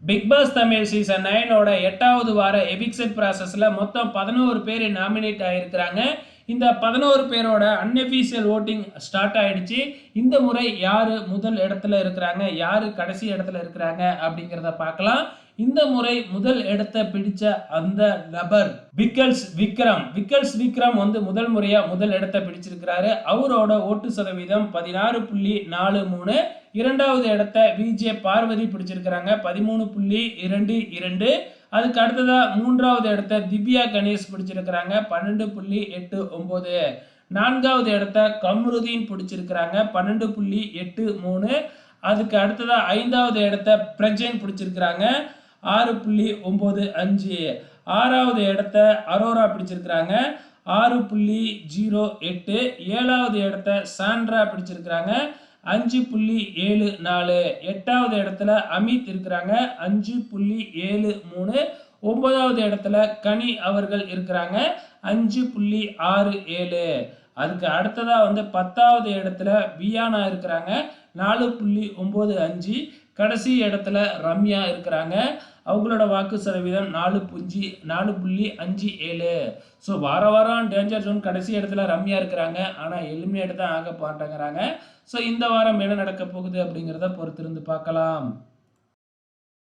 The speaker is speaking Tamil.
பிக் பாஸ் தமிழ் சீசன் 9ஓட 8வது வார எவிக்ஷன் ப்ராசஸில் மொத்தம் 11 பேர் நாமினேட் ஆகியிருக்கிறாங்க. இந்த 11 பேரோட அன்அஃபீஷியல் ஓட்டிங் ஸ்டார்ட் ஆயிடுச்சு. இந்த முறை யார் முதல் இடத்துல இருக்கிறாங்க, யார் கடைசி இடத்துல இருக்கிறாங்க அப்படிங்கிறத பார்க்கலாம். இந்த முறை முதல் இடத்தை பிடிச்ச அந்த நபர் விக்கல்ஸ் விக்ரம் வந்து முதல் முறையா முதல் இடத்தை பிடிச்சிருக்கிறாரு. அவரோட ஓட்டு சதவீதம் 16.43. இரண்டாவது இடத்தை விஜே பார்வதி பிடிச்சிருக்கிறாங்க 13.22. அதுக்கு அடுத்ததா மூன்றாவது இடத்தை திவ்யா கணேஷ் பிடிச்சிருக்கிறாங்க 12.89. நான்காவது இடத்தை கம்ருதீன் பிடிச்சிருக்கிறாங்க 12.83. அதுக்கு அடுத்ததா ஐந்தாவது இடத்தை பிரஜன் பிடிச்சிருக்கிறாங்க 6.95. ஆறாவது இடத்தை அரோரா பிடிச்சிருக்கிறாங்க 6.08. ஏழாவது இடத்தை சாண்ட்ரா பிடிச்சிருக்கிறாங்க 5.74. எட்டாவது இடத்துல அமித் இருக்கிறாங்க 5.73. ஒன்பதாவது இடத்துல கனி அவர்கள் இருக்கிறாங்க 5.67. அதுக்கு அடுத்ததா வந்து 10வது இடத்துல வியானா இருக்கிறாங்க 4.95. கடைசி இடத்துல ரம்யா இருக்கிறாங்க. அவங்களோட வாக்கு சதவீதம் 4.57. ஸோ வாரம் டேஞ்சர் ஜோன் கடைசி இடத்துல ரம்யா இருக்கிறாங்க. ஆனால் எலிமினேட் தான் ஆக மாட்டேங்கிறாங்க. ஸோ இந்த வாரம் என்ன நடக்க போகுது அப்படிங்கிறத பொறுத்திருந்து பார்க்கலாம்.